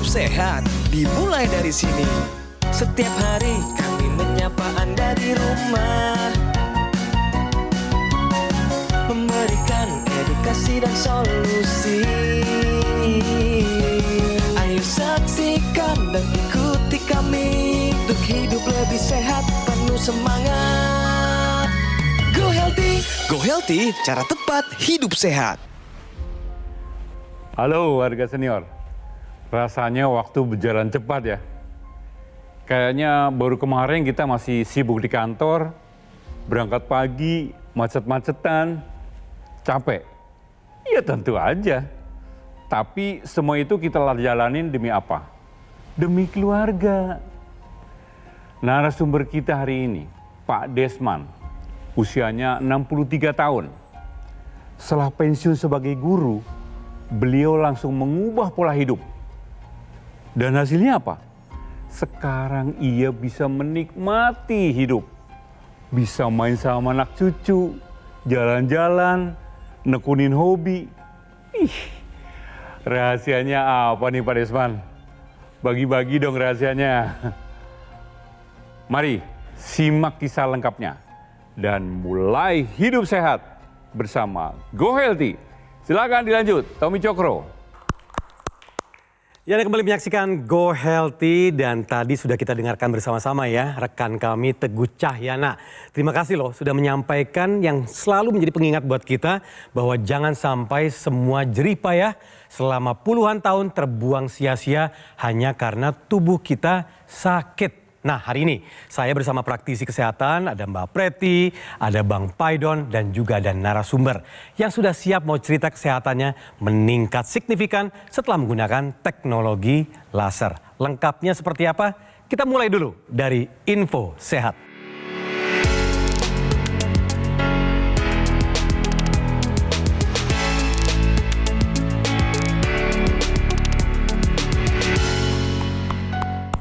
hidup sehat dimulai dari sini. Setiap hari kami menyapa Anda di rumah, memberikan edukasi dan solusi. Ayo saksikan dan ikuti kami untuk hidup lebih sehat, penuh semangat. Go Healthy, Go Healthy, cara tepat hidup sehat. Halo warga senior, rasanya waktu berjalan cepat ya. Kayaknya baru kemarin kita masih sibuk di kantor, berangkat pagi, macet-macetan, capek. Ya tentu aja. Tapi semua itu kita jalanin demi apa? Demi keluarga. Narasumber kita hari ini, Pak Desman, usianya 63 tahun. Setelah pensiun sebagai guru, beliau langsung mengubah pola hidup. Dan hasilnya apa? Sekarang ia bisa menikmati hidup. Bisa main sama anak cucu, jalan-jalan, nekunin hobi. Rahasianya apa nih Pak Desman? Bagi-bagi dong rahasianya. Mari simak kisah lengkapnya. Dan mulai hidup sehat bersama Go Healthy. Silakan dilanjut, Tommy Cokro. Ya, Anda kembali menyaksikan Go Healthy dan tadi sudah kita dengarkan bersama-sama ya rekan kami Teguh Cahyana. Terima kasih loh sudah menyampaikan yang selalu menjadi pengingat buat kita bahwa jangan sampai semua jerih payah selama puluhan tahun terbuang sia-sia hanya karena tubuh kita sakit. Nah, hari ini saya bersama praktisi kesehatan, ada Mbak Preti, ada Bang Paidon, dan juga ada narasumber yang sudah siap mau cerita kesehatannya meningkat signifikan setelah menggunakan teknologi laser. Lengkapnya seperti apa? Kita mulai dulu dari info sehat.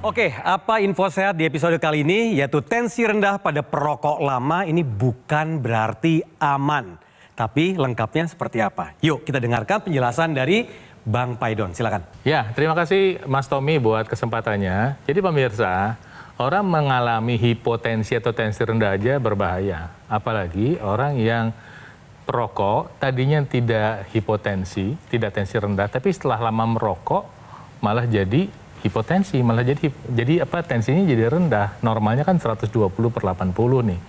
Oke, apa info sehat di episode kali ini? Yaitu tensi rendah pada perokok lama ini bukan berarti aman. Tapi lengkapnya seperti apa? Yuk kita dengarkan penjelasan dari Bang Paidon, silakan. Ya, terima kasih Mas Tommy buat kesempatannya. Jadi pemirsa, orang mengalami hipotensi atau tensi rendah aja berbahaya. Apalagi orang yang perokok tadinya tidak hipotensi, tidak tensi rendah, tapi setelah lama merokok malah jadi hipotensi, malah jadi tensinya jadi rendah. Normalnya kan 120/80 nih.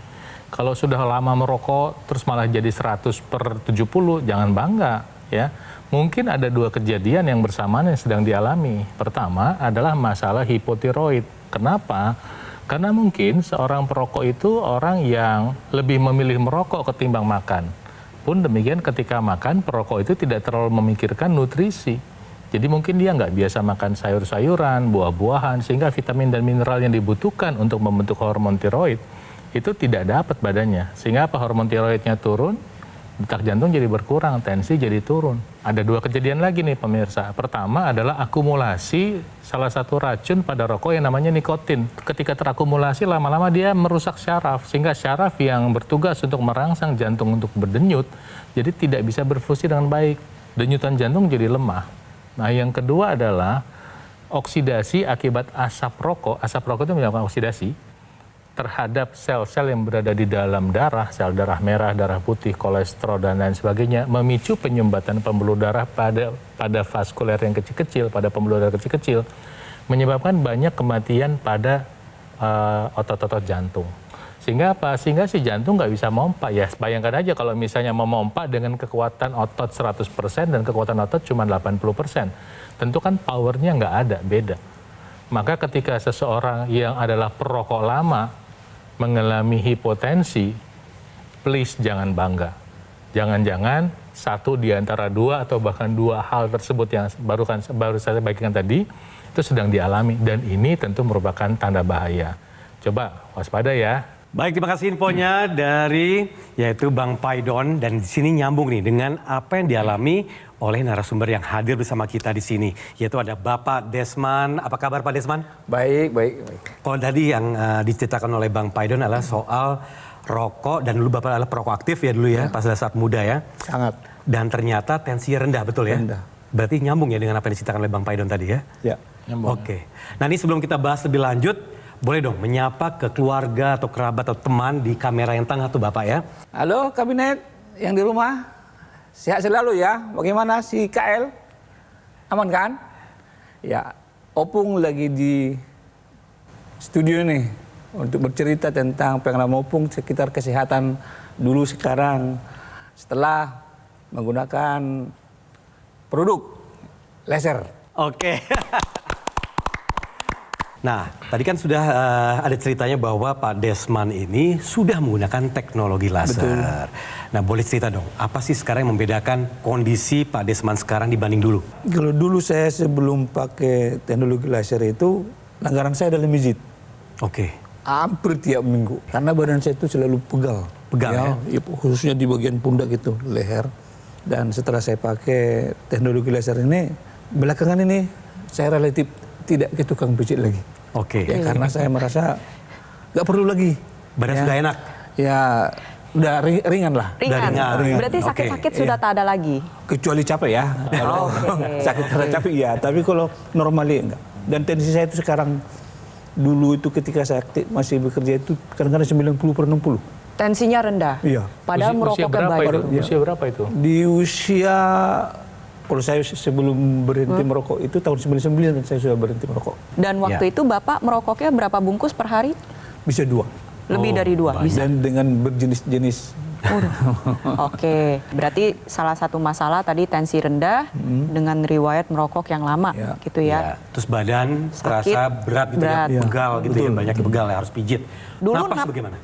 Kalau sudah lama merokok terus malah jadi 100/70, jangan bangga ya. Mungkin ada dua kejadian yang bersamaan yang sedang dialami. Pertama adalah masalah hipotiroid. Kenapa? Karena mungkin seorang perokok itu orang yang lebih memilih merokok ketimbang makan. Pun demikian ketika makan, perokok itu tidak terlalu memikirkan nutrisi. Jadi mungkin dia nggak biasa makan sayur-sayuran, buah-buahan, sehingga vitamin dan mineral yang dibutuhkan untuk membentuk hormon tiroid itu tidak dapat badannya. Sehingga apa? Hormon tiroidnya turun, detak jantung jadi berkurang, tensi jadi turun. Ada dua kejadian lagi nih pemirsa. Pertama adalah akumulasi salah satu racun pada rokok yang namanya nikotin. Ketika terakumulasi lama-lama dia merusak syaraf, sehingga syaraf yang bertugas untuk merangsang jantung untuk berdenyut, jadi tidak bisa berfungsi dengan baik. Denyutan jantung jadi lemah. Nah, yang kedua adalah oksidasi akibat asap rokok. Asap rokok itu menyebabkan oksidasi terhadap sel-sel yang berada di dalam darah, sel darah merah, darah putih, kolesterol, dan lain sebagainya, memicu penyumbatan pembuluh darah pada vaskuler yang kecil-kecil, pada pembuluh darah kecil-kecil, menyebabkan banyak kematian pada otot-otot jantung. Sehingga apa? Sehingga si jantung nggak bisa mompa. Ya bayangkan aja kalau misalnya memompa dengan kekuatan otot 100% dan kekuatan otot cuma 80%. Tentu kan powernya nggak ada, beda. Maka ketika seseorang yang adalah perokok lama mengalami hipotensi, please jangan bangga. Jangan-jangan satu di antara dua atau bahkan dua hal tersebut yang baru saya bagikan tadi, itu sedang dialami. Dan ini tentu merupakan tanda bahaya. Coba waspada ya. Baik, terima kasih infonya dari yaitu Bang Paidon, dan di sini nyambung nih dengan apa yang dialami oleh narasumber yang hadir bersama kita di sini, yaitu ada Bapak Desman. Apa kabar Pak Desman? Baik. Kalau tadi yang diceritakan oleh Bang Paidon adalah soal rokok, dan dulu Bapak adalah perokok aktif ya dulu ya, pas saat muda ya. Sangat. Dan ternyata tensinya rendah, betul ya? Rendah. Berarti nyambung ya dengan apa yang diceritakan oleh Bang Paidon tadi ya? Ya. Oke. Nah ini sebelum kita bahas lebih lanjut, boleh dong menyapa ke keluarga atau kerabat atau teman di kamera yang tengah tuh Bapak ya. Halo kabinet yang di rumah, sehat selalu ya. Bagaimana si KL? Aman kan? Ya, Opung lagi di studio nih untuk bercerita tentang pengalaman Opung sekitar kesehatan dulu sekarang setelah menggunakan produk laser. Oke. Nah, tadi kan sudah ada ceritanya bahwa Pak Desman ini sudah menggunakan teknologi laser. Betul. Nah, boleh cerita dong, apa sih sekarang yang membedakan kondisi Pak Desman sekarang dibanding dulu? Kalau dulu saya sebelum pakai teknologi laser itu, langganan saya dalam masjid. Oke. Hampir tiap minggu. Karena badan saya itu selalu pegal. Pegal ya? Khususnya di bagian pundak itu, leher. Dan setelah saya pakai teknologi laser ini, belakangan ini saya relatif tidak ke tukang pijit lagi. Oke. Ya, karena saya merasa nggak perlu lagi. Badan Ya. sudah enak. Ya, udah ringan lah. Ringan. Ringan. Berarti sakit-sakit Oke, sudah iya. tak ada lagi. Kecuali capek ya. Kalau sakit karena capek ya. Tapi kalau normally enggak. Dan tensi saya itu sekarang, dulu itu ketika saya masih bekerja itu kadang-kadang 90/60. Tensinya rendah. Iya. Padahal usia merokoknya berapa banyak. itu? Usia berapa itu? Di usia, kalau saya sebelum berhenti merokok itu tahun 99 saya sudah berhenti merokok. Dan waktu itu Bapak merokoknya berapa bungkus per hari? Bisa 2. Lebih dari 2. Bisa. Dan dengan berjenis-jenis. Oke, berarti salah satu masalah tadi tensi rendah dengan riwayat merokok yang lama, Ya. gitu ya. Terus badan Sakit, terasa berat gitu berat. ya, pegal gitu ya, Betul. banyak yang pegal ya, harus pijit. Dulu Napas nap- bagaimana?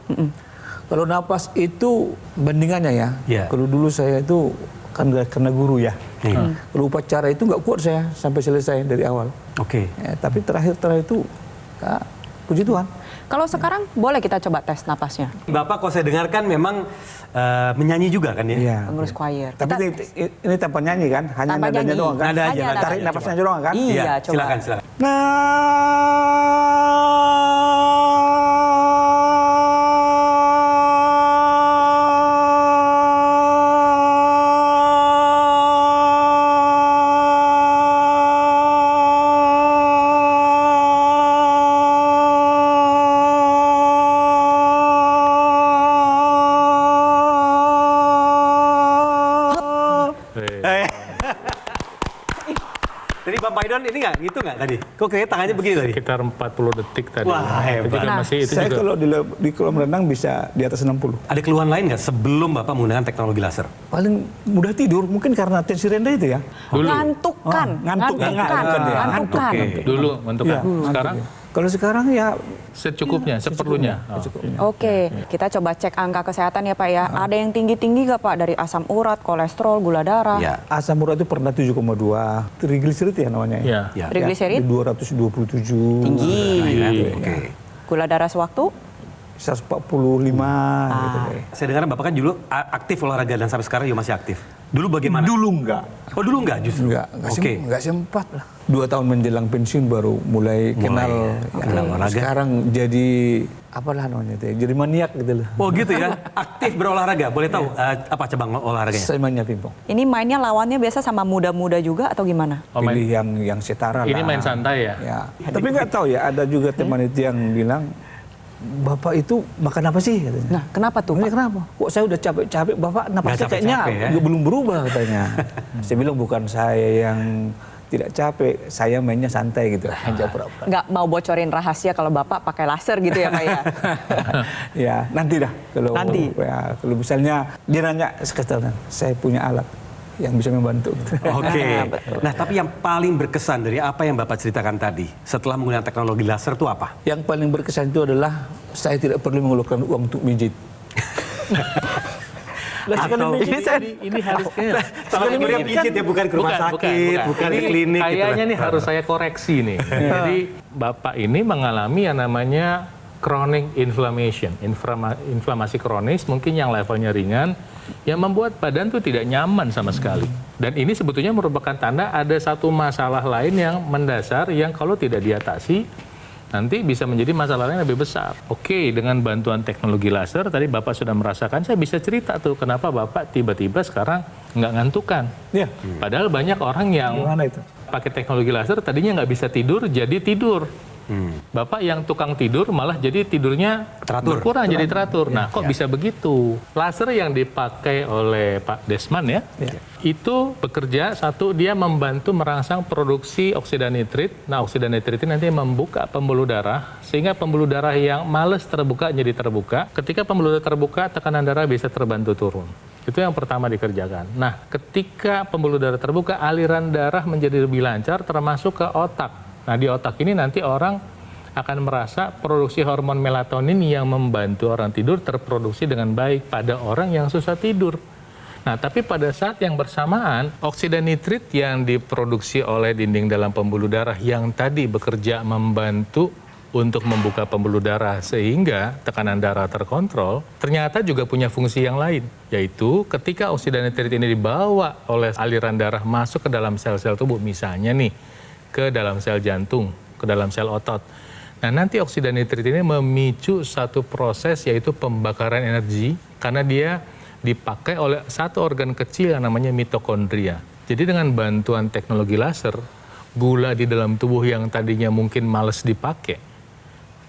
Kalau napas itu bandingannya ya. Iya. Kalau dulu saya itu kan karena guru ya. Iya. Kalau upacara itu nggak kuat saya sampai selesai dari awal. Oke. Ya, tapi terakhir itu, ya, puji Tuhan. Kalau sekarang boleh kita coba tes napasnya, Bapak kalau saya dengarkan memang menyanyi juga kan ya? Iya. pengurus choir. Tapi ini tanpa nyanyi kan? Hanya Tanpa nadanya nyanyi. doang kan? Nada aja, Hanya nada Tarik aja, napasnya coba. doang kan? Iya, coba. Silakan. Jadi Bang Paidon ini nggak gitu nggak tadi? Kok kayaknya tangannya begini tadi? Sekitar 40 detik tadi. Wah, hebat. Itu juga Nah, masih itu Saya juga. kalau di kolam renang bisa di atas 60. Ada keluhan lain nggak sebelum Bapak menggunakan teknologi laser? Paling mudah tidur, mungkin karena tensi rendah itu ya. Dulu. Ngantukan, ngantuk, ngantukan, ngantuk. ngantukan. Oke. Dulu untuk Iya, sekarang Kalau sekarang ya secukupnya, seperlunya. Oh. Oke, kita coba cek angka kesehatan ya Pak ya. Ada yang tinggi-tinggi nggak Pak dari asam urat, kolesterol, gula darah? Ya. asam urat itu pernah 7,2. Trigliserid ya namanya. Iya. Ya. Trigliserid? 227. Tinggi. Oke. Gula darah sewaktu? 145 gitu deh. Saya dengar Bapak kan dulu aktif olahraga dan sampai sekarang juga masih aktif. Dulu bagaimana? Dulu enggak. Oh dulu enggak justru? Oke. Enggak sempat lah. 2 tahun menjelang pensiun baru mulai kenal. kenal olahraga. Sekarang jadi apalah namanya itu ya, jadi maniak gitu loh. Oh gitu ya, aktif berolahraga. Boleh tahu apa cabang olahraganya? Saya mainnya pingpong. Ini mainnya lawannya biasa sama muda-muda juga atau gimana? Oh, main- Pilih yang setara lah. Ini main santai ya? Ya. Tapi nggak tahu ya, ada juga teman itu yang bilang, Bapak itu makan apa sih? Katanya. Nah, kenapa tuh Ini Pak? kenapa? Kok saya udah capek-capek, Bapak napasnya Nggak kayaknya capek-capek ya? belum berubah katanya. Saya bilang bukan saya yang tidak capek, saya mainnya santai gitu. Hanya pura-pura. Nggak mau bocorin rahasia kalau Bapak pakai laser gitu ya Pak ya? Ya, nanti dah. Kalau, Nanti. Ya, kalau misalnya dia nanya, sekarang saya punya alat yang bisa membantu. Oke. Nah tapi yang paling berkesan dari apa yang Bapak ceritakan tadi setelah menggunakan teknologi laser itu apa? Yang paling berkesan itu adalah saya tidak perlu mengeluarkan uang untuk mijit. Atau ini harus sama kemudian pijit ya, bukan ke rumah sakit, bukan ke Ini klinik. gitu Kayaknya lah. nih harus saya koreksi nih. Jadi Bapak ini mengalami yang namanya chronic inflammation, inflamasi kronis mungkin yang levelnya ringan, yang membuat badan tuh tidak nyaman sama sekali. Dan ini sebetulnya merupakan tanda ada satu masalah lain yang mendasar yang kalau tidak diatasi nanti bisa menjadi masalah yang lebih besar. Oke, dengan bantuan teknologi laser tadi Bapak sudah merasakan, saya bisa cerita tuh kenapa Bapak tiba-tiba sekarang nggak ngantukan. Ya, Padahal banyak orang yang gimana itu? pakai teknologi laser tadinya nggak bisa tidur jadi tidur. Bapak yang tukang tidur malah jadi tidurnya berkurang jadi teratur. Nah, kok bisa begitu? Laser yang dipakai oleh Pak Desman ya, itu bekerja satu, dia membantu merangsang produksi oksida nitrit. Nah, oksida nitrit ini nanti membuka pembuluh darah sehingga pembuluh darah yang males terbuka jadi terbuka. Ketika pembuluh darah terbuka, tekanan darah bisa terbantu turun. Itu yang pertama dikerjakan. Nah, ketika pembuluh darah terbuka, aliran darah menjadi lebih lancar termasuk ke otak. Nah, di otak ini nanti orang akan merasa produksi hormon melatonin yang membantu orang tidur terproduksi dengan baik pada orang yang susah tidur. Nah, tapi pada saat yang bersamaan, oksida nitrit yang diproduksi oleh dinding dalam pembuluh darah yang tadi bekerja membantu untuk membuka pembuluh darah sehingga tekanan darah terkontrol, ternyata juga punya fungsi yang lain, yaitu ketika oksida nitrit ini dibawa oleh aliran darah masuk ke dalam sel-sel tubuh, misalnya nih, ke dalam sel jantung, ke dalam sel otot. Nah, nanti oksida nitrit ini memicu satu proses yaitu pembakaran energi karena dia dipakai oleh satu organ kecil yang namanya mitokondria. Jadi dengan bantuan teknologi laser, gula di dalam tubuh yang tadinya mungkin males dipakai,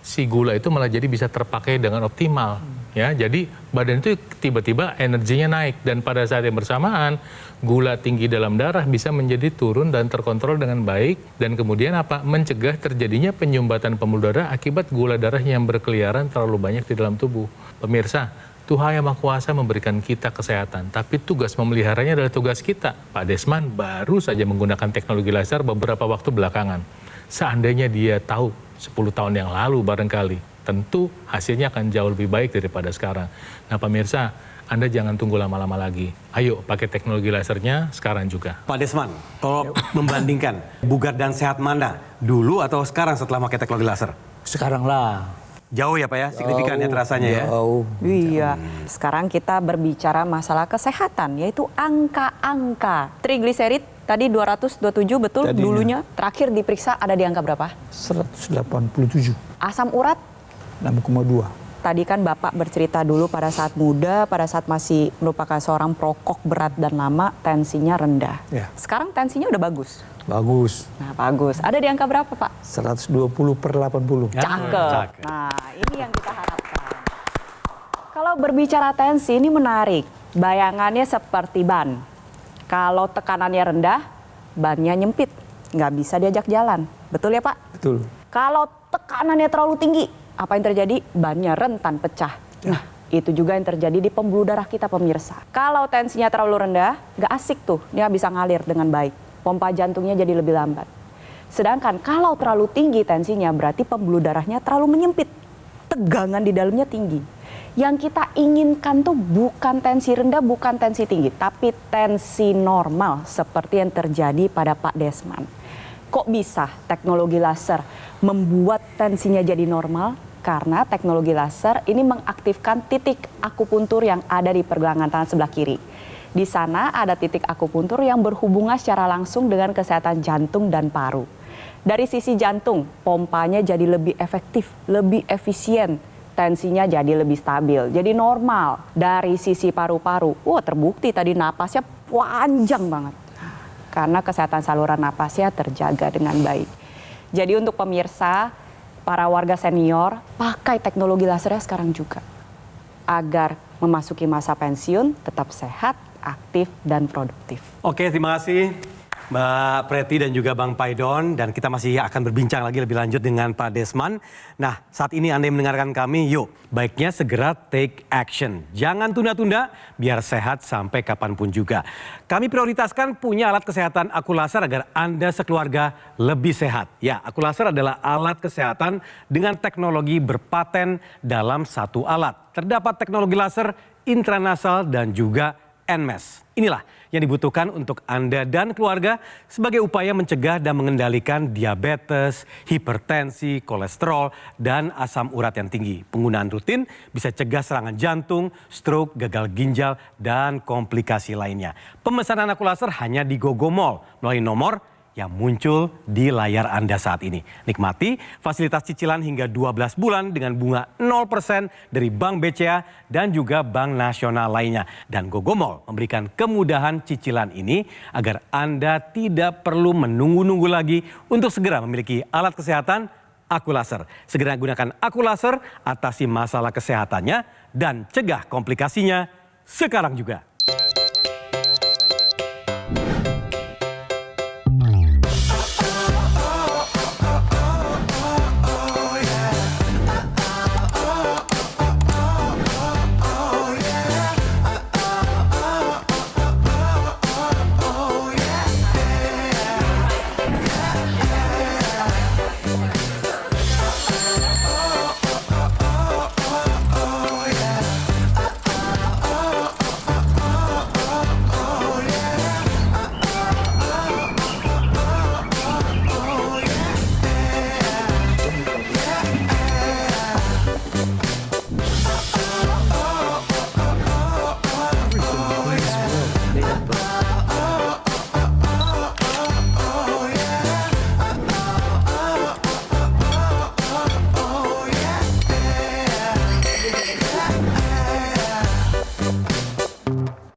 si gula itu malah jadi bisa terpakai dengan optimal. Ya, jadi badan itu tiba-tiba energinya naik dan pada saat yang bersamaan gula tinggi dalam darah bisa menjadi turun dan terkontrol dengan baik dan kemudian apa? Mencegah terjadinya penyumbatan pembuluh darah akibat gula darah yang berkeliaran terlalu banyak di dalam tubuh. Pemirsa, Tuhan Yang Maha Kuasa memberikan kita kesehatan, tapi tugas memeliharanya adalah tugas kita. Pak Desman baru saja menggunakan teknologi laser beberapa waktu belakangan. Seandainya dia tahu 10 tahun yang lalu barangkali, tentu hasilnya akan jauh lebih baik daripada sekarang. Nah, pemirsa, Anda jangan tunggu lama-lama lagi. Ayo pakai teknologi lasernya sekarang juga. Pak Desman, kalau membandingkan bugar dan sehat mana? Dulu atau sekarang setelah pakai teknologi laser? Sekarang lah. Jauh ya Pak ya, signifikan ya terasanya ya. Jauh. Iya, sekarang kita berbicara masalah kesehatan, yaitu angka-angka. Trigliserid tadi 227, betul Tadinya. dulunya. Terakhir diperiksa ada di angka berapa? 187, Asam urat, 6,2. tadi kan Bapak bercerita dulu pada saat muda, /pada saat masih merupakan seorang perokok berat dan lama, tensinya rendah. Ya. Sekarang tensinya udah bagus. Bagus. Nah, bagus. Ada di angka berapa, Pak? 120/80. Cakep. Nah, ini yang kita harapkan. Kalau berbicara tensi, ini menarik. Bayangannya seperti ban. Kalau tekanannya rendah, bannya nyempit. Nggak bisa diajak jalan. Betul ya, Pak? Betul. Kalau tekanannya terlalu tinggi, apa yang terjadi? Bannya rentan pecah. Nah, itu juga yang terjadi di pembuluh darah kita, pemirsa. Kalau tensinya terlalu rendah, nggak asik tuh. Dia bisa ngalir dengan baik. Pompa jantungnya jadi lebih lambat. Sedangkan kalau terlalu tinggi tensinya, berarti pembuluh darahnya terlalu menyempit. Tegangan di dalamnya tinggi. Yang kita inginkan tuh bukan tensi rendah, bukan tensi tinggi, tapi tensi normal seperti yang terjadi pada Pak Desman. Kok bisa teknologi laser membuat tensinya jadi normal? Karena teknologi laser ini mengaktifkan titik akupuntur yang ada di pergelangan tangan sebelah kiri. Di sana ada titik akupuntur yang berhubungan secara langsung dengan kesehatan jantung dan paru. Dari sisi jantung, pompanya jadi lebih efektif, lebih efisien. Tensinya jadi lebih stabil, jadi normal. Dari sisi paru-paru, terbukti tadi napasnya panjang banget. Karena kesehatan saluran napasnya terjaga dengan baik. Jadi untuk pemirsa, para warga senior, pakai teknologi lasernya sekarang juga. Agar memasuki masa pensiun tetap sehat, aktif, dan produktif. Oke, terima kasih Mbak Preti dan juga Bang Paidon. Dan kita masih akan berbincang lagi lebih lanjut dengan Pak Desman. Nah, saat ini Anda yang mendengarkan kami, yuk baiknya segera take action. Jangan tunda-tunda, biar sehat sampai kapanpun juga. Kami prioritaskan punya alat kesehatan Akulaser agar Anda sekeluarga lebih sehat. Ya, Akulaser adalah alat kesehatan dengan teknologi berpaten dalam satu alat. Terdapat teknologi laser intranasal dan juga NMES. Inilah yang dibutuhkan untuk Anda dan keluarga sebagai upaya mencegah dan mengendalikan diabetes, hipertensi, kolesterol, dan asam urat yang tinggi. Penggunaan rutin bisa cegah serangan jantung, stroke, gagal ginjal, dan komplikasi lainnya. Pemesanan Akulaser hanya di GoGo Mall melalui nomor yang muncul di layar Anda saat ini. Nikmati fasilitas cicilan hingga 12 bulan dengan bunga 0% dari Bank BCA dan juga Bank Nasional lainnya. Dan Gogomall memberikan kemudahan cicilan ini agar Anda tidak perlu menunggu-nunggu lagi untuk segera memiliki alat kesehatan Akulaser. Segera gunakan Akulaser, atasi masalah kesehatannya dan cegah komplikasinya sekarang juga.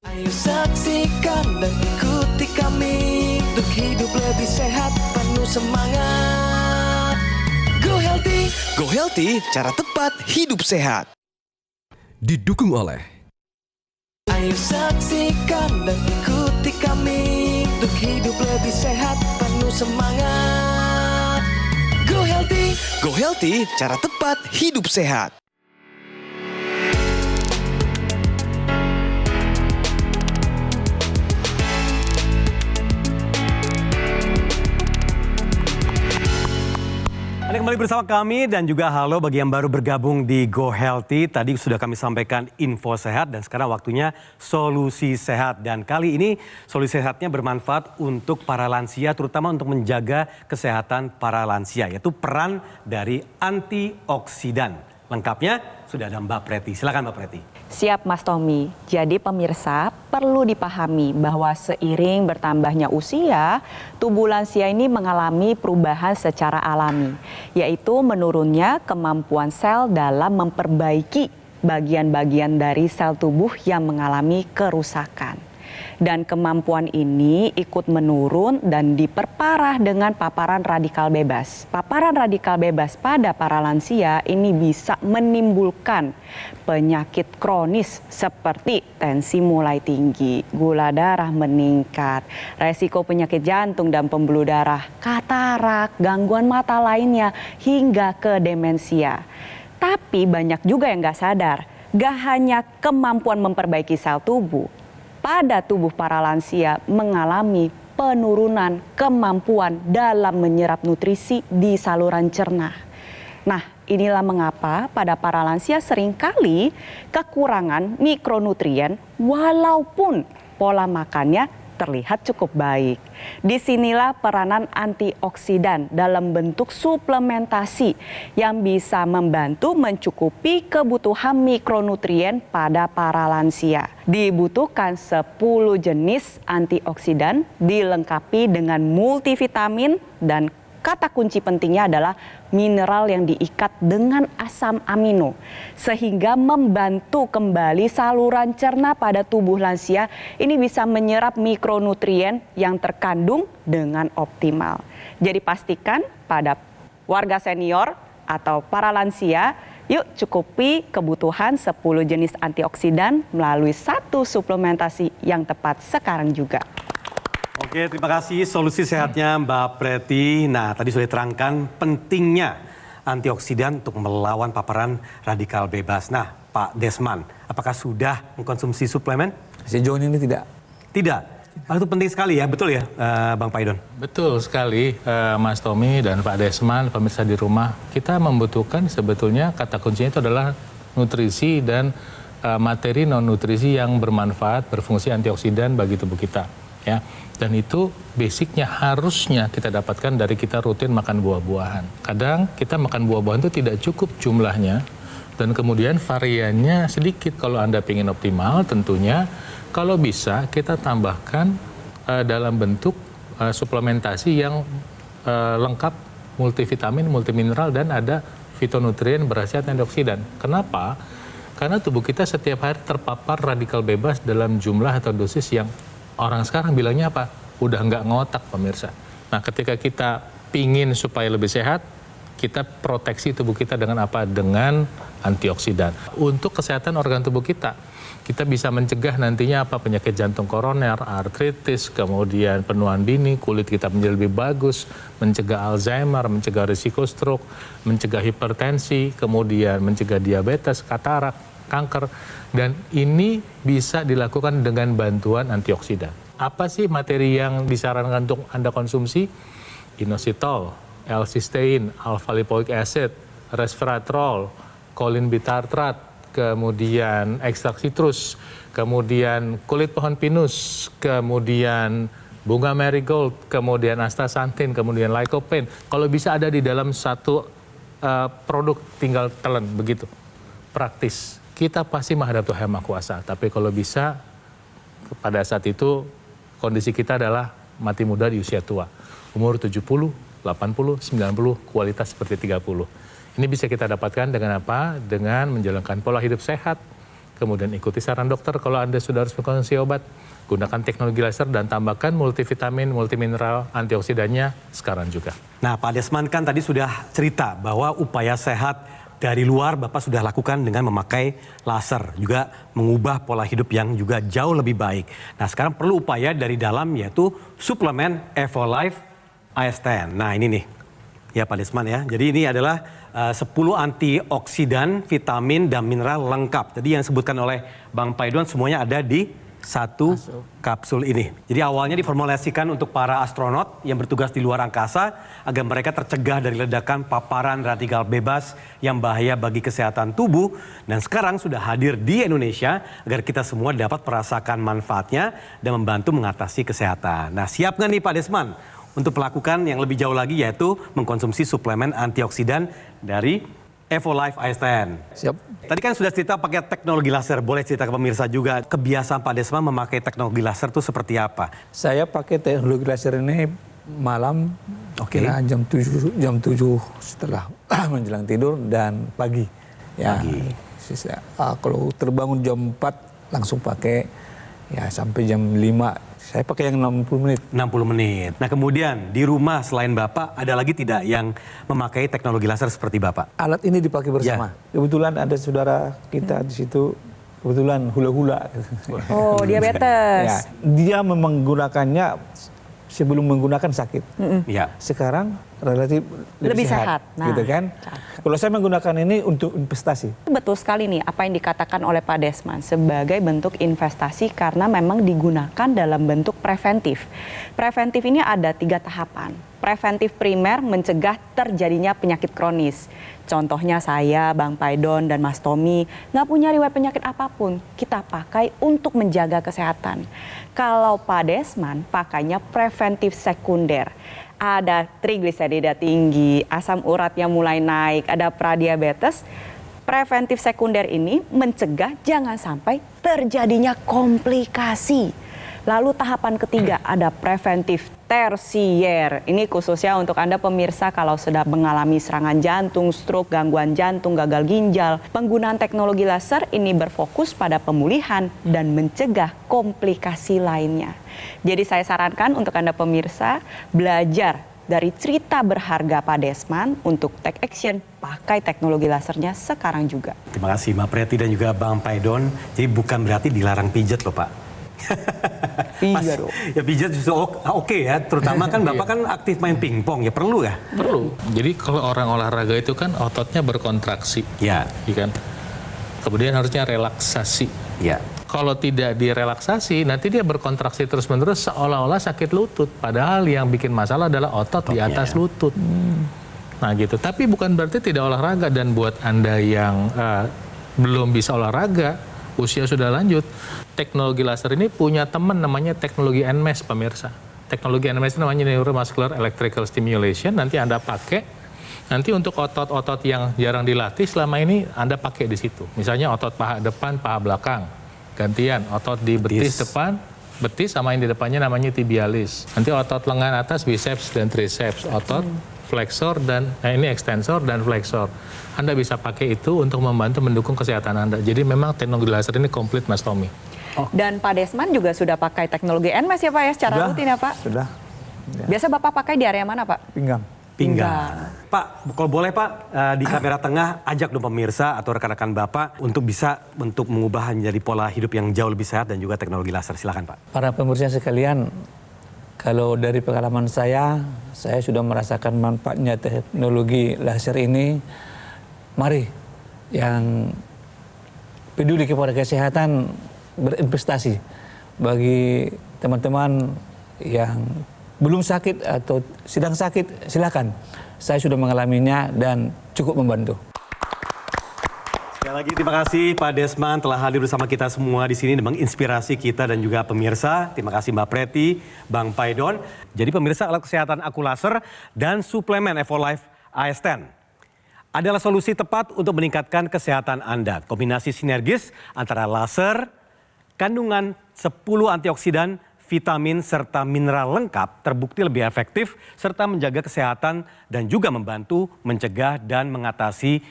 Ayo saksikan dan ikuti kami untuk hidup lebih sehat, penuh semangat. Go Healthy, cara tepat hidup sehat. Didukung oleh Ayo saksikan dan ikuti kami untuk hidup lebih sehat, penuh semangat. Go Healthy, cara tepat hidup sehat. Anda kembali bersama kami dan juga halo bagi yang baru bergabung di Go Healthy. Tadi sudah kami sampaikan info sehat dan sekarang waktunya solusi sehat. Dan kali ini solusi sehatnya bermanfaat untuk para lansia, terutama untuk menjaga kesehatan para lansia, yaitu peran dari antioksidan. Lengkapnya sudah ada Mbak Preti. Silakan Mbak Preti. Siap Mas Tommy. Jadi pemirsa perlu dipahami bahwa seiring bertambahnya usia, tubuh lansia ini mengalami perubahan secara alami, yaitu menurunnya kemampuan sel dalam memperbaiki bagian-bagian dari sel tubuh yang mengalami kerusakan. Dan kemampuan ini ikut menurun dan diperparah dengan paparan radikal bebas. Paparan radikal bebas pada para lansia ini bisa menimbulkan penyakit kronis seperti tensi mulai tinggi, gula darah meningkat, resiko penyakit jantung dan pembuluh darah, katarak, gangguan mata lainnya, hingga ke demensia. Tapi banyak juga yang nggak sadar, gak hanya kemampuan memperbaiki sel tubuh, pada tubuh para lansia mengalami penurunan kemampuan dalam menyerap nutrisi di saluran cerna. Nah, inilah mengapa pada para lansia seringkali kekurangan mikronutrien walaupun pola makannya terlihat cukup baik. Disinilah peranan antioksidan dalam bentuk suplementasi yang bisa membantu mencukupi kebutuhan mikronutrien pada para lansia. Dibutuhkan 10 jenis antioksidan dilengkapi dengan multivitamin dan kata kunci pentingnya adalah mineral yang diikat dengan asam amino sehingga membantu kembali saluran cerna pada tubuh lansia ini bisa menyerap mikronutrien yang terkandung dengan optimal. Jadi pastikan pada warga senior atau para lansia, yuk cukupi kebutuhan 10 jenis antioksidan melalui satu suplementasi yang tepat sekarang juga. Oke, terima kasih solusi sehatnya Mbak Preti. Nah, tadi sudah diterangkan pentingnya antioksidan untuk melawan paparan radikal bebas. Nah, Pak Desman, apakah sudah mengkonsumsi suplemen? Sejauh ini tidak. Tidak. Itu penting sekali ya, betul ya Bang Paidon? Betul sekali Mas Tommy dan Pak Desman, pemirsa di rumah. Kita membutuhkan sebetulnya kata kuncinya itu adalah nutrisi dan materi non-nutrisi yang bermanfaat, berfungsi antioksidan bagi tubuh kita. Ya, dan itu basicnya harusnya kita dapatkan dari kita rutin makan buah-buahan. Kadang kita makan buah-buahan itu tidak cukup jumlahnya dan kemudian variannya sedikit. Kalau Anda ingin optimal tentunya kalau bisa kita tambahkan dalam bentuk suplementasi yang lengkap, multivitamin, multimineral, dan ada fitonutrien berkhasiat antioksidan. Kenapa? Karena tubuh kita setiap hari terpapar radikal bebas dalam jumlah atau dosis yang orang sekarang bilangnya apa? Udah nggak ngotak, pemirsa. Nah, ketika kita pingin supaya lebih sehat, kita proteksi tubuh kita dengan apa? Dengan antioksidan. Untuk kesehatan organ tubuh kita bisa mencegah nantinya apa? Penyakit jantung koroner, artritis, kemudian penuaan dini, kulit kita menjadi lebih bagus, mencegah Alzheimer, mencegah risiko stroke, mencegah hipertensi, kemudian mencegah diabetes, katarak, kanker. Dan ini bisa dilakukan dengan bantuan antioksidan. Apa sih materi yang disarankan untuk Anda konsumsi? Inositol, L-cysteine, alpha-lipoic acid, resveratrol, choline bitartrat, kemudian ekstrak sitrus, kemudian kulit pohon pinus, kemudian bunga marigold, kemudian astaxanthin, kemudian lycopene. Kalau bisa ada di dalam satu produk, tinggal telan begitu. Praktis. Kita pasti menghadap Tuhan Yang Maha Kuasa, tapi kalau bisa pada saat itu kondisi kita adalah mati muda di usia tua. Umur 70, 80, 90, kualitas seperti 30. Ini bisa kita dapatkan dengan apa? Dengan menjalankan pola hidup sehat, kemudian ikuti saran dokter kalau Anda sudah harus mengkonsumsi obat, gunakan teknologi laser dan tambahkan multivitamin, multimineral, antioksidannya sekarang juga. Nah, Pak Desman kan tadi sudah cerita bahwa upaya sehat dari luar Bapak sudah lakukan dengan memakai laser, juga mengubah pola hidup yang juga jauh lebih baik. Nah, sekarang perlu upaya dari dalam, yaitu suplemen Evolife AS10. Nah, ini nih, ya Pak Desman ya. Jadi ini adalah 10 antioksidan, vitamin, dan mineral lengkap. Jadi yang disebutkan oleh Bang Paidon semuanya ada di satu kapsul ini. Jadi awalnya diformulasikan untuk para astronot yang bertugas di luar angkasa agar mereka tercegah dari ledakan paparan radikal bebas yang bahaya bagi kesehatan tubuh, dan sekarang sudah hadir di Indonesia agar kita semua dapat merasakan manfaatnya dan membantu mengatasi kesehatan. Nah, siap nggak nih Pak Desman untuk melakukan yang lebih jauh lagi, yaitu mengkonsumsi suplemen antioksidan dari Evolife AS10? Siap. Tadi kan sudah cerita pakai teknologi laser, boleh cerita ke pemirsa juga kebiasaan Pak Desman memakai teknologi laser itu seperti apa? Saya pakai teknologi laser ini malam, kira jam 7 setelah menjelang tidur, dan pagi. Ya, kalau terbangun jam 4 langsung pakai, ya sampai jam 5. Saya pakai yang 60 menit. 60 menit. Nah, kemudian di rumah selain Bapak ada lagi tidak yang memakai teknologi laser seperti Bapak? Alat ini dipakai bersama. Kebetulan ada saudara kita di situ, kebetulan hula-hula. Oh, diabetes. Ya, dia menggunakannya sebelum menggunakan sakit. Ya. Sekarang relatif Lebih sehat. Nah, gitu kan? Kalau saya menggunakan ini untuk investasi. Betul sekali nih apa yang dikatakan oleh Pak Desman sebagai bentuk investasi karena memang digunakan dalam bentuk preventif. Preventif ini ada 3 tahapan. Preventif primer mencegah terjadinya penyakit kronis. Contohnya saya, Bang Paidon, dan Mas Tommy nggak punya riwayat penyakit apapun. Kita pakai untuk menjaga kesehatan. Kalau Pak Desman pakainya preventif sekunder. Ada trigliserida tinggi, asam urat yang mulai naik, ada pradiabetes. Preventif sekunder ini mencegah jangan sampai terjadinya komplikasi. Lalu tahapan ketiga ada preventif tersier. Ini khususnya untuk Anda pemirsa kalau sudah mengalami serangan jantung, stroke, gangguan jantung, gagal ginjal. Penggunaan teknologi laser ini berfokus pada pemulihan dan mencegah komplikasi lainnya. Jadi saya sarankan untuk Anda pemirsa belajar dari cerita berharga Pak Desman untuk take action, pakai teknologi lasernya sekarang juga. Terima kasih Mbak Preti dan juga Bang Paidon. Jadi bukan berarti dilarang pijat loh Pak. Iya dong. Ya pijat justru oke ya, terutama kan Bapak kan aktif main pingpong, ya perlu ya? Perlu. Jadi kalau orang olahraga itu kan ototnya berkontraksi. Ya. Kan? Kemudian harusnya relaksasi. Ya. Kalau tidak direlaksasi, nanti dia berkontraksi terus-menerus seolah-olah sakit lutut. Padahal yang bikin masalah adalah otot di atas lutut. Nah gitu. Tapi bukan berarti tidak olahraga. Dan buat Anda yang belum bisa olahraga, usia sudah lanjut, teknologi laser ini punya teman namanya teknologi NMES, pemirsa. Teknologi NMES namanya Neuromuscular Electrical Stimulation. Nanti Anda pakai, nanti untuk otot-otot yang jarang dilatih selama ini Anda pakai di situ. Misalnya otot paha depan, paha belakang. Gantian, otot di betis depan, betis sama yang di depannya namanya tibialis. Nanti otot lengan atas biceps dan triceps, otot flexor dan ini extensor dan flexor. Anda bisa pakai itu untuk membantu mendukung kesehatan Anda. Jadi memang teknologi laser ini komplit, Mas Tommy. Dan Pak Desman juga sudah pakai teknologi NMAS ya Pak ya, secara rutin ya Pak? Sudah. Ya. Biasa Bapak pakai di area mana Pak? Pinggang. Pinggang. Pak, kalau boleh Pak, di kamera tengah ajak dong pemirsa atau rekan-rekan Bapak untuk bisa mengubah menjadi pola hidup yang jauh lebih sehat dan juga teknologi laser. Silakan Pak. Para pemirsa sekalian, kalau dari pengalaman saya sudah merasakan manfaatnya teknologi laser ini. Mari yang peduli kepada kesehatan berinvestasi. Bagi teman-teman yang belum sakit atau sedang sakit, silakan. Saya sudah mengalaminya dan cukup membantu. Sekali lagi terima kasih Pak Desman telah hadir bersama kita semua di sini dan menginspirasi kita dan juga pemirsa. Terima kasih Mbak Preti, Bang Paidon. Jadi pemirsa, alat kesehatan aku laser dan suplemen Evolife AS10 adalah solusi tepat untuk meningkatkan kesehatan Anda. Kombinasi sinergis antara laser, kandungan 10 antioksidan, vitamin serta mineral lengkap terbukti lebih efektif serta menjaga kesehatan dan juga membantu mencegah dan mengatasi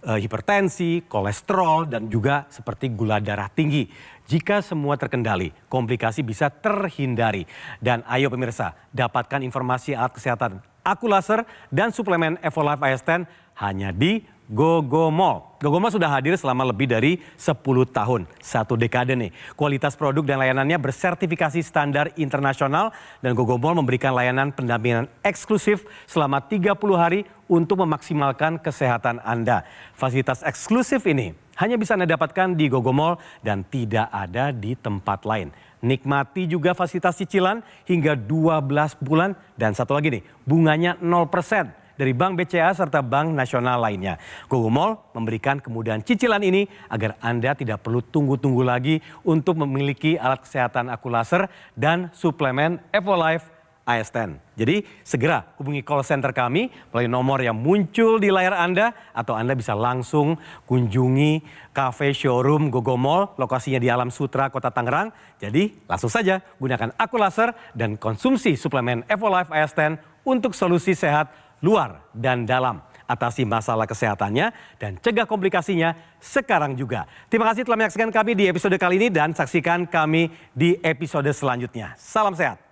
hipertensi, kolesterol dan juga seperti gula darah tinggi. Jika semua terkendali, komplikasi bisa terhindari. Dan ayo pemirsa, dapatkan informasi alat kesehatan aku laser dan suplemen Evolife AS10 hanya di Gogomall. Gogomall sudah hadir selama lebih dari 10 tahun, 1 dekade nih. Kualitas produk dan layanannya bersertifikasi standar internasional dan Gogomall memberikan layanan pendampingan eksklusif selama 30 hari untuk memaksimalkan kesehatan Anda. Fasilitas eksklusif ini hanya bisa Anda dapatkan di Gogomall dan tidak ada di tempat lain. Nikmati juga fasilitas cicilan hingga 12 bulan dan satu lagi nih, bunganya 0% dari Bank BCA serta Bank Nasional lainnya. Gogomall memberikan kemudahan cicilan ini agar Anda tidak perlu tunggu-tunggu lagi untuk memiliki alat kesehatan aku laser dan suplemen Evolife AS10. Jadi segera hubungi call center kami melalui nomor yang muncul di layar Anda atau Anda bisa langsung kunjungi cafe showroom Gogomall, lokasinya di Alam Sutra, Kota Tangerang. Jadi langsung saja gunakan aku laser dan konsumsi suplemen Evolife AS10 untuk solusi sehat luar dan dalam. Atasi masalah kesehatannya dan cegah komplikasinya sekarang juga. Terima kasih telah menyaksikan kami di episode kali ini dan saksikan kami di episode selanjutnya. Salam sehat.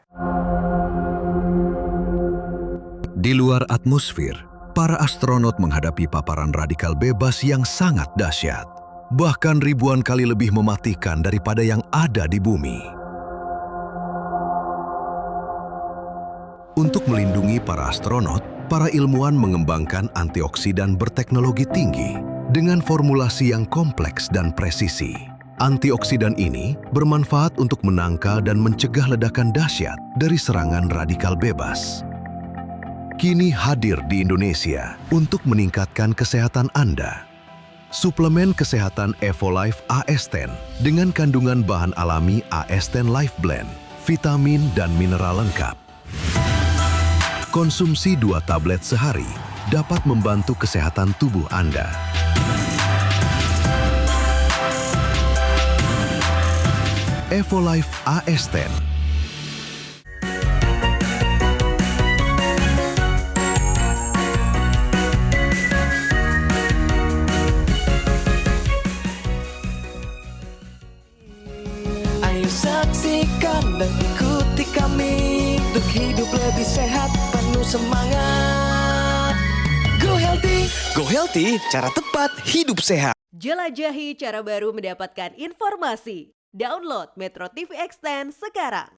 Di luar atmosfer, para astronot menghadapi paparan radikal bebas yang sangat dahsyat. Bahkan ribuan kali lebih mematikan daripada yang ada di bumi. Untuk melindungi para astronot, para ilmuwan mengembangkan antioksidan berteknologi tinggi dengan formulasi yang kompleks dan presisi. Antioksidan ini bermanfaat untuk menangkal dan mencegah ledakan dahsyat dari serangan radikal bebas. Kini hadir di Indonesia untuk meningkatkan kesehatan Anda. Suplemen kesehatan Evolife AS10 dengan kandungan bahan alami AS10 Life Blend, vitamin dan mineral lengkap. Konsumsi 2 tablet sehari dapat membantu kesehatan tubuh Anda. Evolife AS10. Ayo saksikan dan ikuti kami untuk hidup lebih sehat, penuh semangat. Go Healthy. Go Healthy, cara tepat hidup sehat. Jelajahi cara baru mendapatkan informasi. Download Metro TV Extend sekarang.